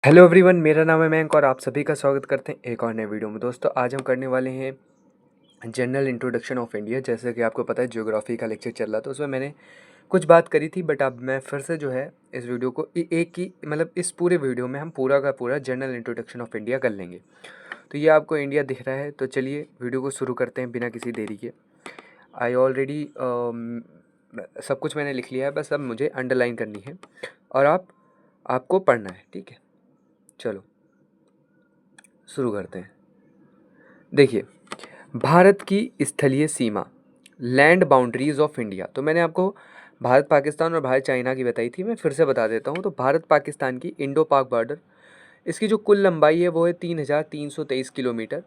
Hello everyone, मेरा नाम है मयंक और आप सभी का स्वागत करते हैं एक और नए वीडियो में। दोस्तों, आज हम करने वाले हैं जनरल इंट्रोडक्शन ऑफ इंडिया। जैसे कि आपको पता है, ज्योग्राफी का लेक्चर चल रहा था, उसमें मैंने कुछ बात करी थी, बट अब मैं फिर से जो है इस वीडियो को एक ही मतलब इस पूरे वीडियो में हम पूरा का पूरा जनरल इंट्रोडक्शन ऑफ इंडिया कर लेंगे। तो ये आपको इंडिया दिख रहा है, तो चलिए वीडियो को शुरू करते हैं बिना किसी देरी के। आई ऑलरेडी सब कुछ मैंने लिख लिया है, बस अब मुझे अंडरलाइन करनी है और आपको पढ़ना है, ठीक है। चलो शुरू करते हैं। देखिए, भारत की स्थलीय सीमा, लैंड बाउंड्रीज ऑफ इंडिया। तो मैंने आपको भारत पाकिस्तान और भारत चाइना की बताई थी, मैं फिर से बता देता हूँ। तो भारत पाकिस्तान की इंडो पाक बॉर्डर, इसकी जो कुल लंबाई है वो है 3,323 किलोमीटर।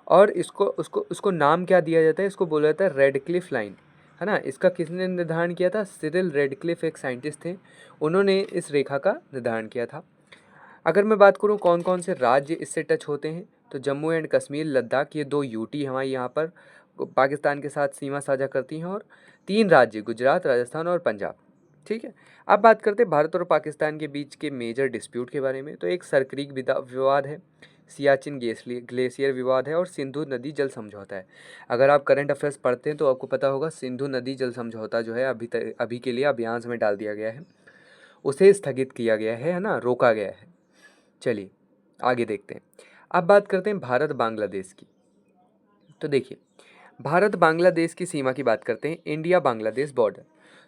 और इसको उसको उसको नाम क्या दिया जाता है, इसको बोला जाता है रेड क्लिफ लाइन, है ना। इसका किसने निर्धारण किया था? सिरिल रेडक्लिफ एक साइंटिस्ट थे, उन्होंने इस रेखा का निर्धारण किया था। अगर मैं बात करूँ कौन कौन से राज्य इससे टच होते हैं, तो जम्मू एंड कश्मीर, लद्दाख, ये दो यूटी हमारे यहाँ पर पाकिस्तान के साथ सीमा साझा करती हैं। और तीन राज्य गुजरात, राजस्थान और पंजाब, ठीक है। अब बात करते हैं भारत और पाकिस्तान के बीच के मेजर डिस्प्यूट के बारे में। तो एक सरक्रीक विवाद है, सियाचिन ग्लेशियर विवाद है और सिंधु नदी जल समझौता है। अगर आप करंट अफेयर्स पढ़ते हैं तो आपको पता होगा, सिंधु नदी जल समझौता जो है अभी के लिए अभियान में डाल दिया गया है, उसे स्थगित किया गया है ना, रोका गया है। चलिए आगे देखते हैं। अब बात करते हैं भारत बांग्लादेश की। तो देखिए, भारत बांग्लादेश की सीमा की बात करते हैं, इंडिया बांग्लादेश बॉर्डर।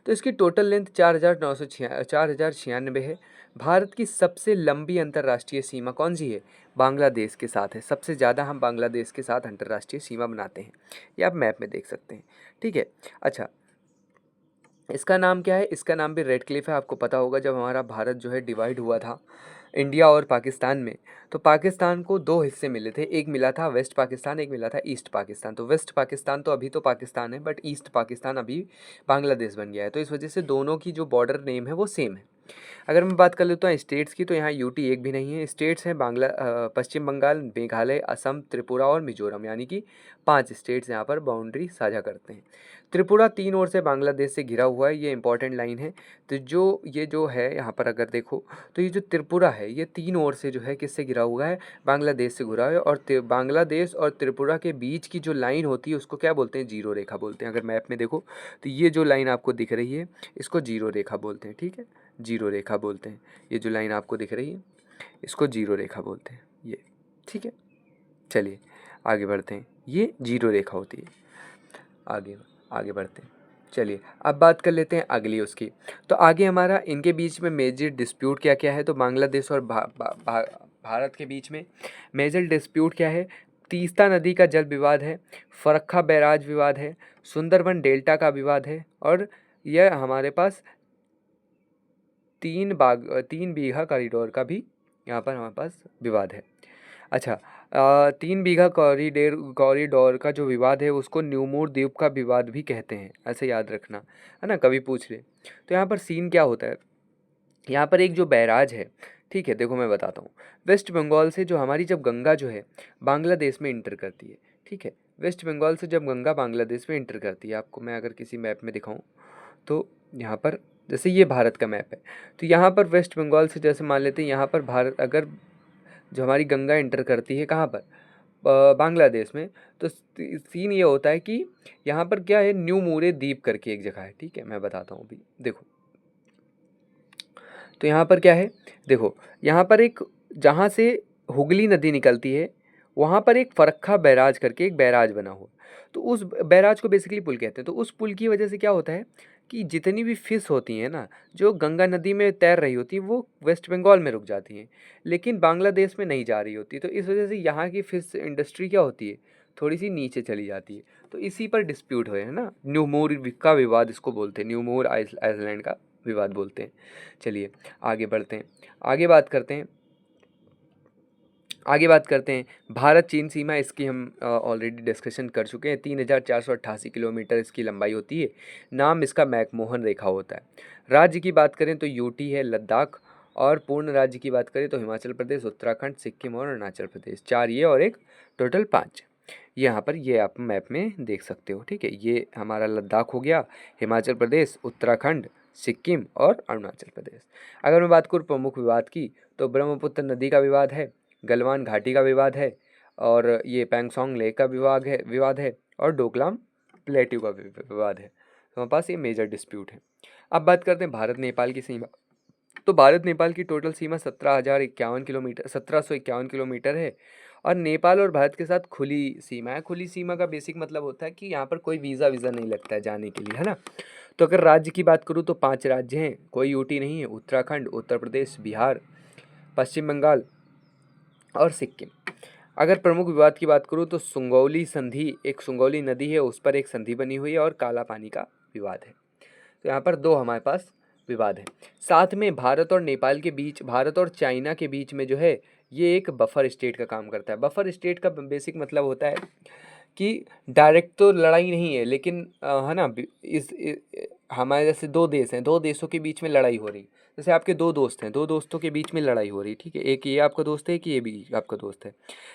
तो इसकी टोटल लेंथ 4,996 है। भारत की सबसे लंबी अंतर्राष्ट्रीय सीमा कौन सी है? बांग्लादेश के साथ है। सबसे ज़्यादा हम बांग्लादेश के साथ अंतर्राष्ट्रीय सीमा बनाते हैं, ये आप मैप में देख सकते हैं, ठीक है। अच्छा, इसका नाम क्या है? इसका नाम भी रेड क्लिफ है। आपको पता होगा, जब हमारा भारत जो है डिवाइड हुआ था इंडिया और पाकिस्तान में, तो पाकिस्तान को दो हिस्से मिले थे, एक मिला था वेस्ट पाकिस्तान, एक मिला था ईस्ट पाकिस्तान। तो वेस्ट पाकिस्तान तो अभी तो पाकिस्तान है, बट ईस्ट पाकिस्तान अभी बांग्लादेश बन गया है। तो इस वजह से दोनों की जो बॉर्डर नेम है वो सेम है। अगर मैं बात कर लेता हूँ स्टेट्स की, तो यहाँ यूटी एक भी नहीं है। स्टेट्स हैं पश्चिम बंगाल, मेघालय, असम, त्रिपुरा और मिजोरम, यानी कि 5 स्टेट्स यहाँ पर बाउंड्री साझा करते हैं। त्रिपुरा तीन ओर से बांग्लादेश से घिरा हुआ है, ये इंपॉर्टेंट लाइन है। तो ये जो है यहाँ पर अगर देखो, तो ये जो त्रिपुरा है ये तीन ओर से जो है किससे घिरा हुआ है? बांग्लादेश से घिरा है। और बांग्लादेश और त्रिपुरा के बीच की जो लाइन होती है उसको क्या बोलते हैं? जीरो रेखा बोलते हैं। अगर मैप में देखो तो ये जो लाइन आपको दिख रही है इसको जीरो रेखा बोलते हैं, ठीक है। जीरो रेखा बोलते हैं। ये जो लाइन आपको दिख रही है इसको जीरो रेखा बोलते हैं, ये, ठीक है। चलिए आगे बढ़ते हैं, ये जीरो रेखा होती है। आगे आगे बढ़ते हैं। चलिए अब बात कर लेते हैं अगली उसकी। तो आगे हमारा इनके बीच में मेजर डिस्प्यूट क्या क्या है? तो बांग्लादेश और भारत के बीच में मेजर डिस्प्यूट क्या है? तीस्ता नदी का जल विवाद है, फरक्का बैराज विवाद है, सुंदरबन डेल्टा का विवाद है, और यह हमारे पास 3 बीघा कॉरिडोर का भी यहाँ पर हमारे पास विवाद है। अच्छा, 3 बीघा कॉरिडोर का जो विवाद है उसको न्यूमूर द्वीप का विवाद भी कहते हैं, ऐसे याद रखना, है ना, कभी पूछ ले। तो यहाँ पर सीन क्या होता है? यहाँ पर एक जो बैराज है, ठीक है, देखो मैं बताता हूँ। वेस्ट बंगाल से जो हमारी जब गंगा जो है बांग्लादेश में इंटर करती है, ठीक है। वेस्ट बंगाल से जब गंगा बांग्लादेश में इंटर करती है, आपको मैं अगर किसी मैप में दिखाऊँ तो यहाँ पर, जैसे ये भारत का मैप है, तो यहाँ पर वेस्ट बंगाल से जैसे मान लेते हैं यहाँ पर भारत, अगर जो हमारी गंगा इंटर करती है कहाँ पर? बांग्लादेश में। तो सीन ये होता है कि यहाँ पर क्या है, न्यू मूरे द्वीप करके एक जगह है, ठीक है, मैं बताता हूँ अभी, देखो। तो यहाँ पर क्या है, देखो, यहाँ पर एक, जहाँ से हुगली नदी निकलती है वहाँ पर एक फरक्का बैराज करके एक बैराज बना हुआ। तो उस बैराज को बेसिकली पुल कहते हैं। तो उस पुल की वजह से क्या होता है कि जितनी भी फिश होती हैं ना, जो गंगा नदी में तैर रही होती है, वो वेस्ट बंगाल में रुक जाती हैं, लेकिन बांग्लादेश में नहीं जा रही होती। तो इस वजह से यहाँ की फिश इंडस्ट्री क्या होती है, थोड़ी सी नीचे चली जाती है। तो इसी पर डिस्प्यूट हुए, है ना, न्यूमोर का विवाद इसको बोलते हैं, न्यूमोर आइसलैंड का विवाद बोलते हैं। चलिए आगे बढ़ते हैं, आगे बात करते हैं, आगे बात करते हैं भारत चीन सीमा। इसकी हम ऑलरेडी डिस्कशन कर चुके हैं। 3,488 किलोमीटर इसकी लंबाई होती है। नाम इसका मैकमोहन रेखा होता है। राज्य की बात करें तो यूटी है, लद्दाख, और पूर्ण राज्य की बात करें तो हिमाचल प्रदेश, उत्तराखंड, सिक्किम और अरुणाचल प्रदेश। 4 ये और एक, टोटल 5। यहाँ पर ये आप मैप में देख सकते हो, ठीक है। ये हमारा लद्दाख हो गया, हिमाचल प्रदेश, उत्तराखंड, सिक्किम और अरुणाचल प्रदेश। अगर मैं बात करूँ प्रमुख विवाद की, तो ब्रह्मपुत्र नदी का विवाद है, गलवान घाटी का विवाद है, और ये पैंगसोंग लेक का विवाद है और डोकलाम प्लेट्यू का विवाद है। तो हमारे पास ये मेजर डिस्प्यूट है। अब बात करते हैं भारत नेपाल की सीमा। तो भारत नेपाल की टोटल सीमा 1751 किलोमीटर है, और नेपाल और भारत के साथ खुली सीमा है। खुली सीमा का बेसिक मतलब होता है कि यहाँ पर कोई वीज़ा वीज़ा नहीं लगता है जाने के लिए, है ना। तो अगर राज्य की बात करूँ तो 5 राज्य हैं, कोई यूटी नहीं है, उत्तराखंड, उत्तर प्रदेश, बिहार, पश्चिम बंगाल और सिक्किम। अगर प्रमुख विवाद की बात करूँ तो सुंगौली संधि, एक सुंगौली नदी है उस पर एक संधि बनी हुई है, और काला पानी का विवाद है। तो यहाँ पर दो हमारे पास विवाद है। साथ में भारत और नेपाल के बीच, भारत और चाइना के बीच में जो है, ये एक बफर स्टेट का काम करता है। बफर स्टेट का बेसिक मतलब होता है कि डायरेक्ट तो लड़ाई नहीं है, लेकिन है ना, हमारे जैसे दो देश हैं, दो देशों के बीच में लड़ाई हो रही। जैसे आपके दो दोस्त हैं, दो दोस्तों के बीच में लड़ाई हो रही, ठीक है, एक ये आपका दोस्त है, एक ये भी आपका दोस्त है,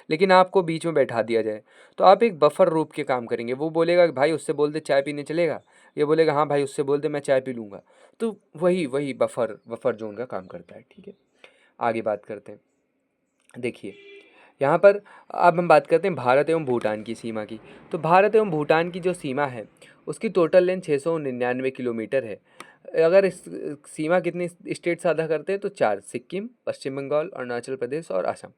लेकिन आपको बीच में बैठा दिया जाए, तो आप एक बफर रूप के काम करेंगे। वो बोलेगा कि भाई उससे बोल दे चाय पीने चलेगा, ये बोलेगा हाँ भाई उससे बोल दे मैं चाय पी लूँगा। तो वही वही बफर जोन का काम करता है, ठीक है। आगे बात करते हैं। देखिए यहाँ पर अब हम बात करते हैं भारत एवं भूटान की सीमा की। तो भारत एवं भूटान की जो सीमा है, उसकी टोटल लेंथ 699 किलोमीटर है। अगर इस सीमा कितने स्टेट साझा करते हैं तो 4, सिक्किम, पश्चिम बंगाल, अरुणाचल प्रदेश और असम।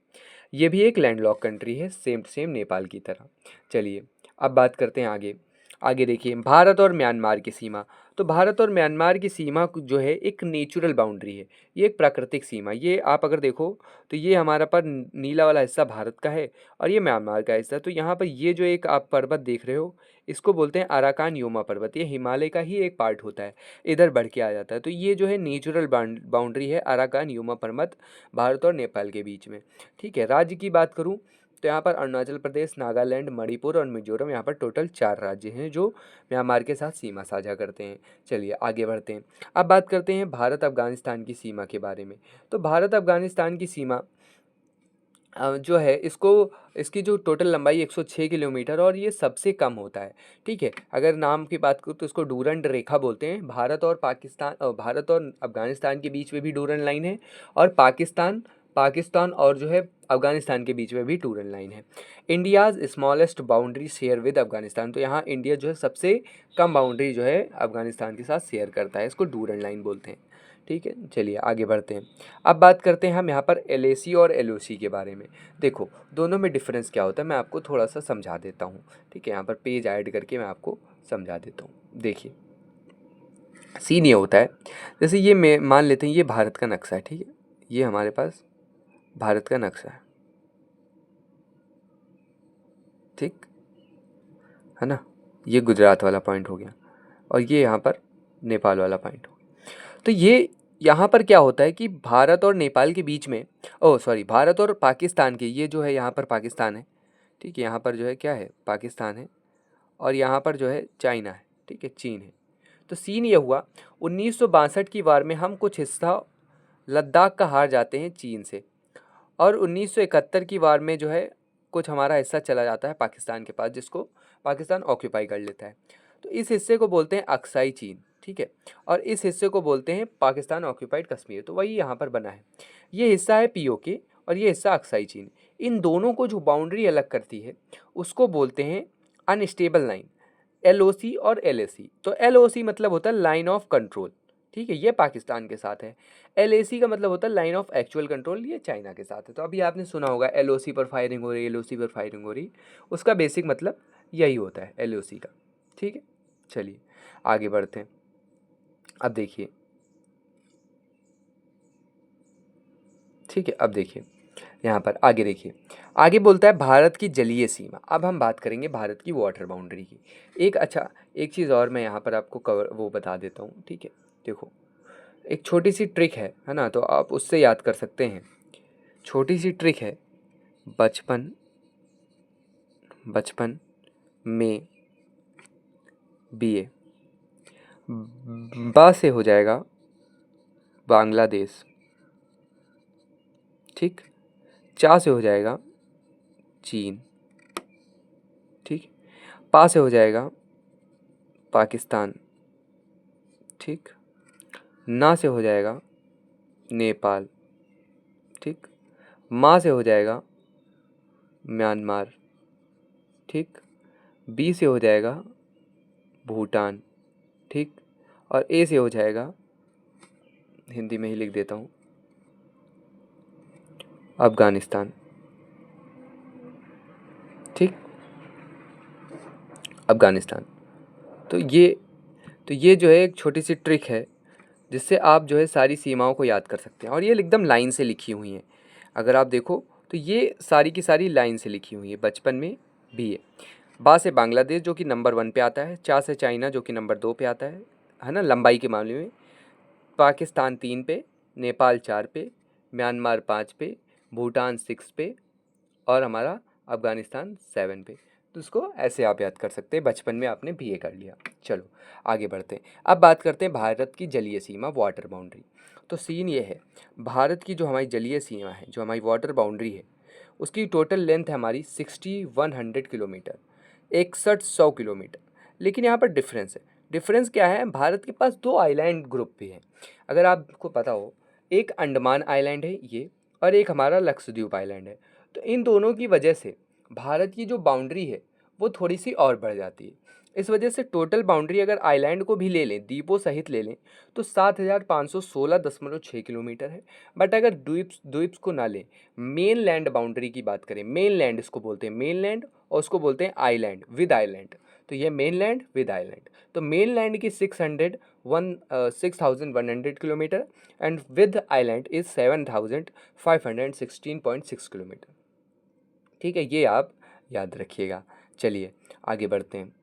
ये भी एक लैंडलॉक कंट्री है, सेम सेम नेपाल की तरह। चलिए अब बात करते हैं आगे। आगे देखिए भारत और म्यांमार की सीमा। तो भारत और म्यांमार की सीमा जो है एक नेचुरल बाउंड्री है, ये एक प्राकृतिक सीमा। ये आप अगर देखो तो ये हमारा पर नीला वाला हिस्सा भारत का है, और ये म्यांमार का हिस्सा। तो यहाँ पर ये जो एक आप पर्वत देख रहे हो, इसको बोलते हैं अराकान योमा पर्वत। ये हिमालय का ही एक पार्ट होता है, इधर बढ़ के आ जाता है। तो ये जो है नेचुरल बाउंड्री है अराकान योमा पर्वत, भारत और नेपाल के बीच में, ठीक है। राज्य की बात करूँ तो यहाँ पर अरुणाचल प्रदेश, नागालैंड, मणिपुर और मिजोरम, यहाँ पर टोटल 4 राज्य हैं जो म्यांमार के साथ सीमा साझा करते हैं। चलिए आगे बढ़ते हैं। अब बात करते हैं भारत अफगानिस्तान की सीमा के बारे में। तो भारत अफगानिस्तान की सीमा जो है, इसकी जो टोटल लंबाई 106 किलोमीटर, और ये सबसे कम होता है, ठीक है। अगर नाम की बात करूँ तो इसको डूरंड रेखा बोलते हैं। भारत और अफगानिस्तान के बीच में भी डूरंड लाइन है, और पाकिस्तान और जो है अफगानिस्तान के बीच में भी डूरंड लाइन है। India's smallest boundary share with Afghanistan. तो यहाँ इंडिया जो है सबसे कम बाउंड्री जो है अफगानिस्तान के साथ शेयर करता है, इसको डूरंड लाइन बोलते हैं, ठीक है। चलिए आगे बढ़ते हैं। अब बात करते हैं हम यहाँ पर एलएसी और एलओसी के बारे में। देखो दोनों में डिफरेंस क्या होता है, मैं आपको थोड़ा सा समझा देता हूँ, ठीक है। यहाँ पर पेज ऐड करके मैं आपको समझा देता हूँ। देखिए सीन ये होता है, जैसे ये मान लेते हैं ये भारत का नक्शा है, ठीक है। ये हमारे पास भारत का नक्शा है, ठीक है ना। ये गुजरात वाला पॉइंट हो गया, और ये यहाँ पर नेपाल वाला पॉइंट हो गया। तो ये यहाँ पर क्या होता है कि भारत और नेपाल के बीच में, ओह सॉरी, भारत और पाकिस्तान के, ये जो है यहाँ पर पाकिस्तान है, ठीक है। यहाँ पर जो है क्या है, पाकिस्तान है, और यहाँ पर जो है चाइना है, ठीक है, चीन है। तो सीन ये हुआ 1962 की वार में हम कुछ हिस्सा लद्दाख का हार जाते हैं चीन से, और 1971 की वार में जो है कुछ हमारा हिस्सा चला जाता है पाकिस्तान के पास, जिसको पाकिस्तान ऑक्यूपाई कर लेता है। तो इस हिस्से को बोलते हैं अक्साई चीन, ठीक है, और इस हिस्से को बोलते हैं पाकिस्तान ऑक्यूपाइड कश्मीर। तो वही यहाँ पर बना है, ये हिस्सा है पीओके और ये हिस्सा अक्साई चीन। इन दोनों को जो बाउंड्री अलग करती है उसको बोलते हैं अनस्टेबल लाइन, एलओसी और एलएसी। तो एलओसी मतलब होता है लाइन ऑफ कंट्रोल, ठीक है, ये पाकिस्तान के साथ है। एलएसी का मतलब होता है लाइन ऑफ एक्चुअल कंट्रोल, ये चाइना के साथ है। तो अभी आपने सुना होगा एलओसी पर फायरिंग हो रही है, एलओसी पर फायरिंग हो रही, उसका बेसिक मतलब यही होता है एलओसी का, ठीक है। चलिए आगे बढ़ते हैं। अब देखिए, ठीक है, अब देखिए यहाँ पर आगे देखिए, आगे बोलता है भारत की जलीय सीमा। अब हम बात करेंगे भारत की वाटर बाउंड्री की। एक चीज़ और मैं यहाँ पर आपको वो बता देता हूँ, ठीक है। देखो एक छोटी सी ट्रिक है ना, तो आप उससे याद कर सकते हैं। छोटी सी ट्रिक है, बचपन बचपन में बीए, बा से हो जाएगा बांग्लादेश, ठीक, चा से हो जाएगा चीन, ठीक, पा से हो जाएगा पाकिस्तान, ठीक, ना से हो जाएगा नेपाल, ठीक। मा से हो जाएगा म्यांमार, ठीक। बी से हो जाएगा भूटान, ठीक। और ए से हो जाएगा, हिंदी में ही लिख देता हूँ, अफ़गानिस्तान, ठीक। अफ़गानिस्तान। तो ये जो है एक छोटी सी ट्रिक है जिससे आप जो है सारी सीमाओं को याद कर सकते हैं, और ये एकदम लाइन से लिखी हुई हैं। अगर आप देखो तो ये सारी की सारी लाइन से लिखी हुई है, बचपन में भी है। बा से बांग्लादेश जो कि नंबर 1 पे आता है, चा से चाइना जो कि नंबर 2 पे आता है ना लंबाई के मामले में। पाकिस्तान 3 पे, नेपाल 4 पे, म्यांमार 5 पे, भूटान 6 पे, और हमारा अफ़गानिस्तान 7 पे। तो उसको ऐसे आप याद कर सकते हैं, बचपन में आपने बीए कर लिया। चलो आगे बढ़ते हैं। अब बात करते हैं भारत की जलीय सीमा, वाटर बाउंड्री। तो सीन ये है, भारत की जो हमारी जलीय सीमा है, जो हमारी वाटर बाउंड्री है, उसकी टोटल लेंथ है हमारी 6100 किलोमीटर, 6100 किलोमीटर। लेकिन यहाँ पर डिफरेंस है। डिफरेंस क्या है, भारत के पास 2 आइलैंड ग्रुप भी हैं। अगर आपको पता हो, एक अंडमान आइलैंड है ये, और एक हमारा लक्षद्वीप आइलैंड है। तो इन दोनों की वजह से भारत की जो बाउंड्री है वो थोड़ी सी और बढ़ जाती है। इस वजह से टोटल बाउंड्री अगर आइलैंड को भी ले लें, द्वीपों सहित ले लें, तो 7516.6 किलोमीटर है। बट अगर द्वीप्स द्वीप्स को ना लें, मेन लैंड बाउंड्री की बात करें, मेन लैंड इसको बोलते हैं, मेन लैंड, और उसको बोलते हैं आइलैंड विद आइलैंड। तो ये मेन लैंड विद आइलैंड। तो मेन लैंड की 6100 kilometre, and with island is 7516.6 kilometre. ठीक है, ये आप याद रखिएगा। चलिए आगे बढ़ते हैं।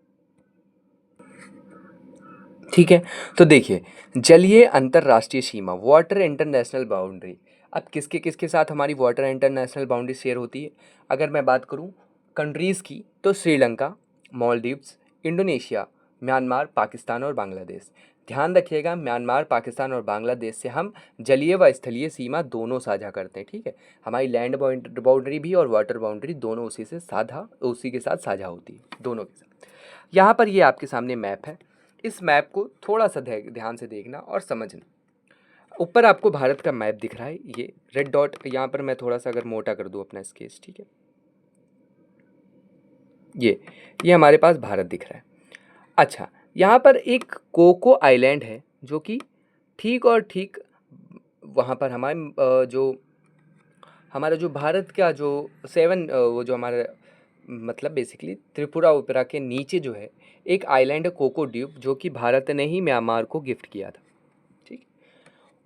ठीक है, तो देखिए, जलीय अंतर्राष्ट्रीय सीमा, वाटर इंटरनेशनल बाउंड्री। अब किसके किसके साथ हमारी वाटर इंटरनेशनल बाउंड्री शेयर होती है? अगर मैं बात करूं कंट्रीज़ की, तो श्रीलंका, मालदीव्स, इंडोनेशिया, म्यांमार, पाकिस्तान और बांग्लादेश। ध्यान रखिएगा, म्यांमार, पाकिस्तान और बांग्लादेश से हम जलीय व स्थलीय सीमा दोनों साझा करते हैं। ठीक है, हमारी लैंड बाउंड्री भी और वाटर बाउंड्री दोनों उसी के साथ साझा होती है, दोनों के साथ। यहाँ पर ये आपके सामने मैप है। इस मैप को थोड़ा सा ध्यान से देखना और समझना। ऊपर आपको भारत का मैप दिख रहा है, ये रेड डॉट। यहाँ पर मैं थोड़ा सा अगर मोटा कर दूँ अपना स्केच, ठीक है, ये हमारे पास भारत दिख रहा है। अच्छा, यहाँ पर एक कोको आइलैंड है जो कि ठीक वहाँ पर हमारा जो भारत का जो वो जो हमारा मतलब बेसिकली त्रिपुरा उपरा के नीचे जो है एक आइलैंड है, कोको द्वीप, जो कि भारत ने ही म्यांमार को गिफ्ट किया था। ठीक,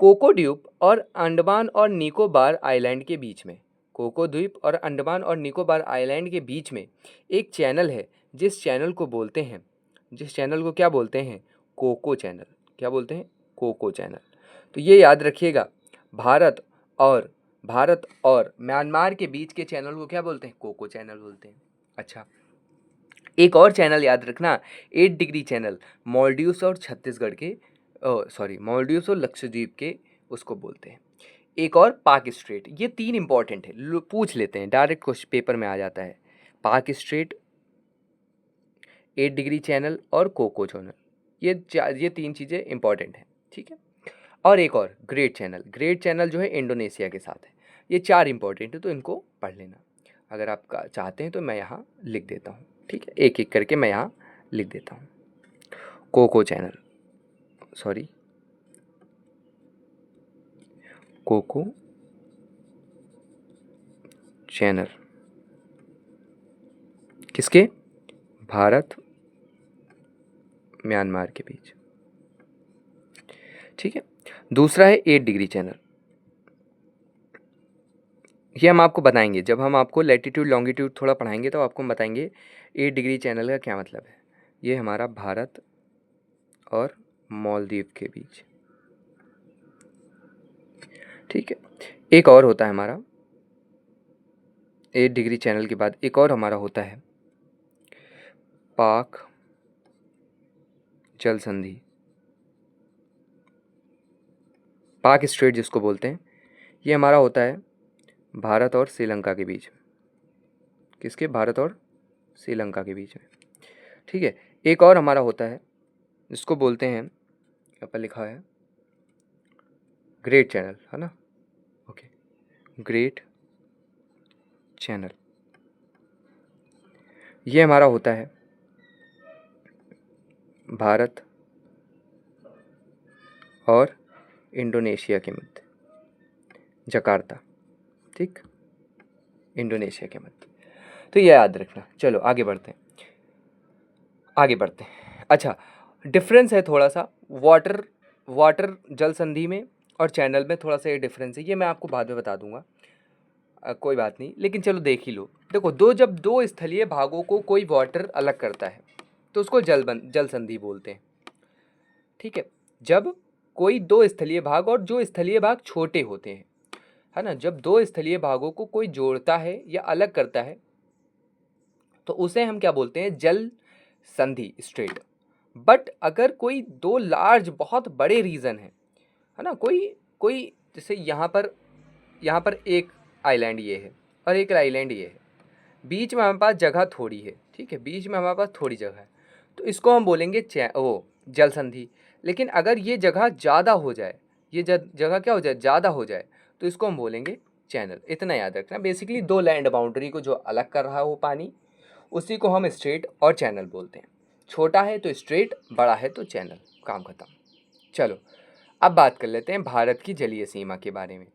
कोको द्वीप और अंडमान और निकोबार आइलैंड के बीच में, कोको द्वीप और अंडमान और निकोबार आइलैंड के बीच में एक चैनल है, जिस चैनल को क्या बोलते हैं, कोको चैनल। क्या बोलते हैं? Coco channel. तो ये याद रखिएगा, भारत और म्यांमार के बीच के चैनल को क्या बोलते हैं? कोको चैनल बोलते हैं। अच्छा, एक और चैनल याद रखना, 8 डिग्री चैनल, मालदीव्स और छत्तीसगढ़ के, सॉरी, मालदीव्स और लक्षद्वीप के, उसको बोलते हैं। एक और पाक स्ट्रेट। ये 3 इंपॉर्टेंट है, पूछ लेते हैं, डायरेक्ट क्वेश्चन पेपर में आ जाता है। पाक स्ट्रेट, 8 डिग्री चैनल और कोको चैनल, ये 3 चीज़ें इंपॉर्टेंट हैं। ठीक है, और एक और ग्रेट चैनल जो है इंडोनेशिया के साथ है। ये 4 इंपॉर्टेंट है, तो इनको पढ़ लेना। अगर आप चाहते हैं तो मैं यहाँ लिख देता हूँ। ठीक है, एक एक करके मैं यहाँ लिख देता हूँ। Coco channel, sorry, Coco channel किसके? भारत म्यांमार के बीच। ठीक है, दूसरा है 8 डिग्री चैनल। ये हम आपको बताएंगे जब हम आपको लैटिट्यूड लॉन्गिट्यूड थोड़ा पढ़ाएंगे, तो आपको हम बताएंगे 8 डिग्री चैनल का क्या मतलब है। ये हमारा भारत और मालदीव के बीच। ठीक है, एक और होता है हमारा 8 डिग्री चैनल के बाद, एक और हमारा होता है पाक जल संधि, पाक स्ट्रेट जिसको बोलते हैं। ये हमारा होता है भारत और श्रीलंका के बीच में। किसके? भारत और श्रीलंका के बीच में। ठीक है, एक और हमारा होता है जिसको बोलते हैं, यहाँ पर लिखा है ग्रेट चैनल, है ना, ओके, ग्रेट चैनल, ये हमारा होता है भारत और इंडोनेशिया के मध्य, जकार्ता, ठीक, इंडोनेशिया के मध्य। तो ये याद रखना। चलो आगे बढ़ते हैं, आगे बढ़ते हैं। अच्छा, डिफरेंस है थोड़ा सा वाटर वाटर जल संधि में और चैनल में, थोड़ा सा ये डिफरेंस है, ये मैं आपको बाद में बता दूंगा, कोई बात नहीं, लेकिन चलो देख ही लो। देखो, जब दो स्थलीय भागों को कोई वाटर अलग करता है तो उसको जल संधि बोलते हैं, ठीक है। जब कोई दो स्थलीय भाग, और जो स्थलीय भाग छोटे होते हैं, है ना, जब दो स्थलीय भागों को कोई जोड़ता है या अलग करता है तो उसे हम क्या बोलते हैं, जल संधि, स्ट्रेट। बट अगर कोई दो लार्ज, बहुत बड़े रीजन है ना, कोई कोई जैसे यहाँ पर एक आइलैंड ये है और एक आइलैंड ये है, बीच में हमारे पास जगह थोड़ी है, ठीक है, बीच में हमारे पास थोड़ी जगह है, तो इसको हम बोलेंगे वो जल संधि। लेकिन अगर ये जगह ज़्यादा हो जाए, ये जगह क्या हो जाए, ज़्यादा हो जाए, तो इसको हम बोलेंगे चैनल। इतना याद रखना, बेसिकली दो लैंड बाउंड्री को जो अलग कर रहा हो पानी, उसी को हम स्ट्रेट और चैनल बोलते हैं। छोटा है तो स्ट्रेट, बड़ा है तो चैनल, काम खत्म। चलो अब बात कर लेते हैं भारत की जलीय सीमा के बारे में।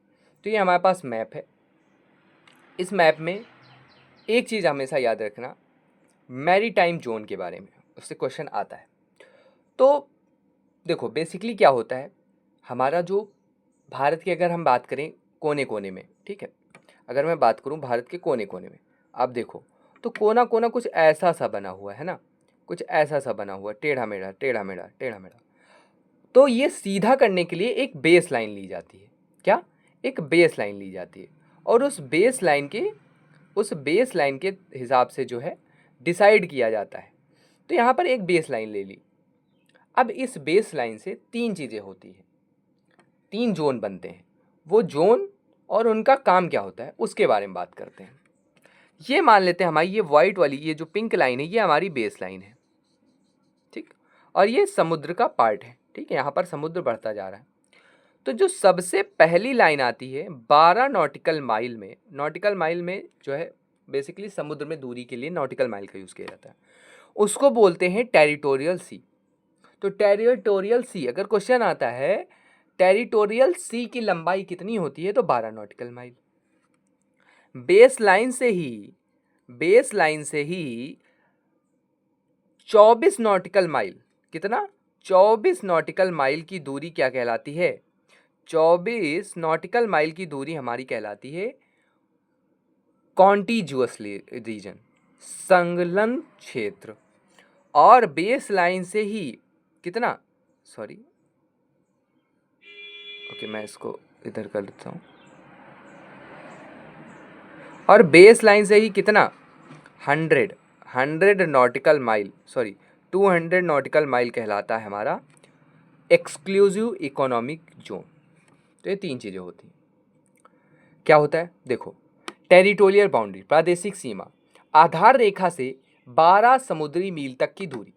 तो ये हमारे पास मैप है, इस मैप में एक चीज़ हमेशा याद रखना, मैरीटाइम जोन के बारे में, उससे क्वेश्चन आता है। तो देखो बेसिकली क्या होता है, हमारा जो भारत की अगर हम बात करें कोने कोने में, ठीक है, अगर मैं बात करूं भारत के कोने कोने में, आप देखो तो कोना कोना कुछ ऐसा सा बना हुआ है ना, कुछ ऐसा सा बना हुआ, टेढ़ा मेढ़ा टेढ़ा मेढ़ा टेढ़ा मेढ़ा। तो ये सीधा करने के लिए एक बेस लाइन ली जाती है, क्या, एक बेस लाइन ली जाती है, और उस बेस लाइन के हिसाब से जो है डिसाइड किया जाता है। तो यहाँ पर एक बेस लाइन ले ली, अब इस बेस लाइन से तीन चीज़ें होती हैं, तीन जोन बनते हैं, वो जोन और उनका काम क्या होता है उसके बारे में बात करते हैं। ये मान लेते हैं हमारी ये वाइट वाली, ये जो पिंक लाइन है, ये हमारी बेस लाइन है, ठीक, और ये समुद्र का पार्ट है, ठीक है, यहाँ पर समुद्र बढ़ता जा रहा है। तो जो सबसे पहली लाइन आती है 12 नॉटिकल माइल में, नॉटिकल माइल में जो है बेसिकली समुद्र में दूरी के लिए नॉटिकल माइल का यूज़ किया जाता है, उसको बोलते हैं टेरिटोरियल सी। तो टेरिटोरियल सी, अगर क्वेश्चन आता है टेरिटोरियल सी की लंबाई कितनी होती है, तो 12 नॉटिकल माइल। बेस लाइन से ही 24 नॉटिकल माइल, कितना, 24 नॉटिकल माइल की दूरी क्या कहलाती है, 24 नॉटिकल माइल की दूरी हमारी कहलाती है कॉन्टिजुअस रीजन, संलग्न क्षेत्र। और बेस लाइन से ही कितना, सॉरी, ओके मैं इसको इधर कर देता हूँ, और बेस लाइन से ही कितना, 100 nautical mile, sorry 200 nautical mile कहलाता है हमारा एक्सक्लूसिव इकोनॉमिक जोन। तो ये तीन चीज़ें होती हैं। क्या होता है, देखो, टेरिटोरियल बाउंड्री, प्रादेशिक सीमा, आधार रेखा से 12 समुद्री मील तक की दूरी।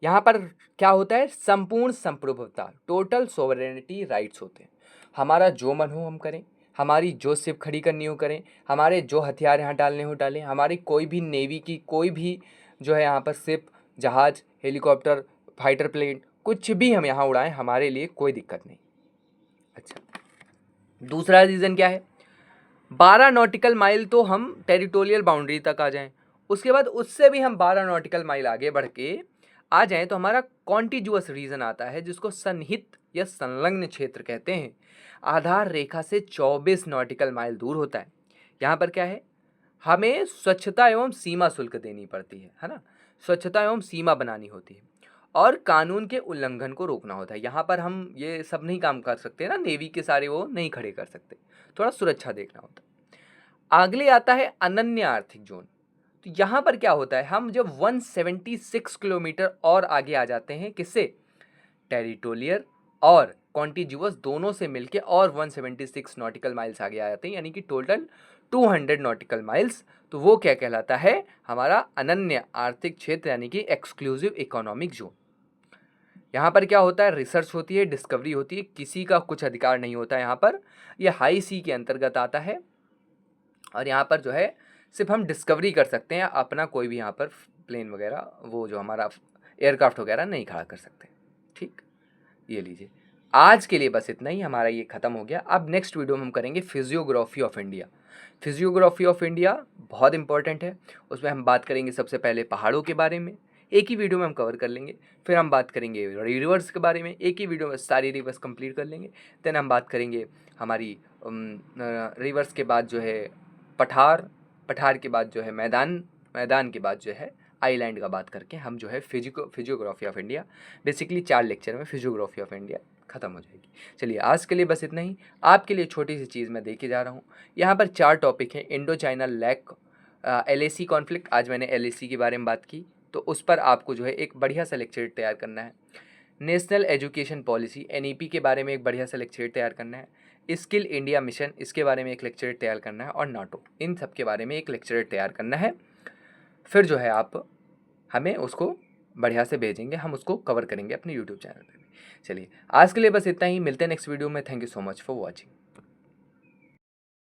यहाँ पर क्या होता है, संपूर्ण संप्रभुता, टोटल सोवरेनिटी राइट्स होते हैं। हमारा जो मन हो हम करें, हमारी जो शिप खड़ी करनी हो करें, हमारे जो हथियार यहाँ डालने हो डालें, हमारी कोई भी नेवी की कोई भी जो है यहाँ पर शिप, जहाज, हेलीकॉप्टर, फाइटर प्लेन, कुछ भी हम यहाँ उड़ाएं, हमारे लिए कोई दिक्कत नहीं। अच्छा, दूसरा रीज़न क्या है, 12 नॉटिकल माइल तो हम टेरिटोरियल बाउंड्री तक आ जाएं, उसके बाद उससे भी हम 12 नॉटिकल माइल आगे बढ़ के आ जाएं तो हमारा कॉन्टिजुअस रीजन आता है, जिसको सन्निहित या संलग्न क्षेत्र कहते हैं। आधार रेखा से 24 नॉटिकल माइल दूर होता है। यहाँ पर क्या है, हमें स्वच्छता एवं सीमा शुल्क देनी पड़ती है ना, स्वच्छता एवं सीमा बनानी होती है, और कानून के उल्लंघन को रोकना होता है। यहाँ पर हम ये सब नहीं काम कर सकते ना, नेवी के सारे वो नहीं खड़े कर सकते, थोड़ा सुरक्षा देखना होता है। अगले आता है अनन्य आर्थिक जोन। तो यहाँ पर क्या होता है, हम जब 176 किलोमीटर और आगे आ जाते हैं, किससे, टेरिटोरियल और कॉन्टिजुअस दोनों से मिलके, और 176 नॉटिकल माइल्स आगे आ जाते हैं, यानी कि टोटल 200 नॉटिकल माइल्स। तो वो क्या कहलाता है, हमारा अनन्य आर्थिक क्षेत्र, यानी कि एक्सक्लूसिव इकोनॉमिक जोन। यहाँ पर क्या होता है, रिसर्च होती है, डिस्कवरी होती है, किसी का कुछ अधिकार नहीं होता यहाँ पर, ये हाई सी के अंतर्गत आता है। और यहाँ पर जो है सिर्फ हम डिस्कवरी कर सकते हैं, अपना कोई भी यहाँ पर प्लेन वगैरह, वो जो हमारा एयरक्राफ्ट वगैरह नहीं खड़ा कर सकते। ठीक, ये लीजिए, आज के लिए बस इतना ही, हमारा ये ख़त्म हो गया। अब नेक्स्ट वीडियो में हम करेंगे physiography of India. Physiography of India बहुत इंपॉर्टेंट है, उसमें हम बात करेंगे सबसे पहले पहाड़ों के बारे में, एक ही वीडियो में हम कवर कर लेंगे। फिर हम बात करेंगे रिवर्स के बारे में, एक ही वीडियो में सारी रिवर्स कंप्लीट कर लेंगे। देन हम बात करेंगे हमारी रिवर्स के बाद जो है पठार, पठार के बाद जो है मैदान, मैदान के बाद जो है आइलैंड का बात करके हम जो है physiography of India, basically 4 lecture में फिजियोग्राफी ऑफ इंडिया ख़त्म हो जाएगी। चलिए आज के लिए बस इतना ही। आपके लिए छोटी सी चीज़ मैं देके जा रहा हूँ, यहाँ पर 4 टॉपिक हैं। Indo China LAC, LAC conflict, आज मैंने LAC के बारे में बात की, तो उस पर आपको जो है एक बढ़िया सा लेक्चर तैयार करना है। नेशनल एजुकेशन पॉलिसी NEP के बारे में एक बढ़िया सा लेक्चर तैयार करना है। स्किल इंडिया मिशन, इसके बारे में एक लेक्चर तैयार करना है, और नाटो, इन सब के बारे में एक लेक्चर तैयार करना है। फिर जो है आप हमें उसको बढ़िया से भेजेंगे, हम उसको कवर करेंगे अपने यूट्यूब चैनल पे भी। चलिए आज के लिए बस इतना ही, मिलते हैं नेक्स्ट वीडियो में। Thank you so much for watching.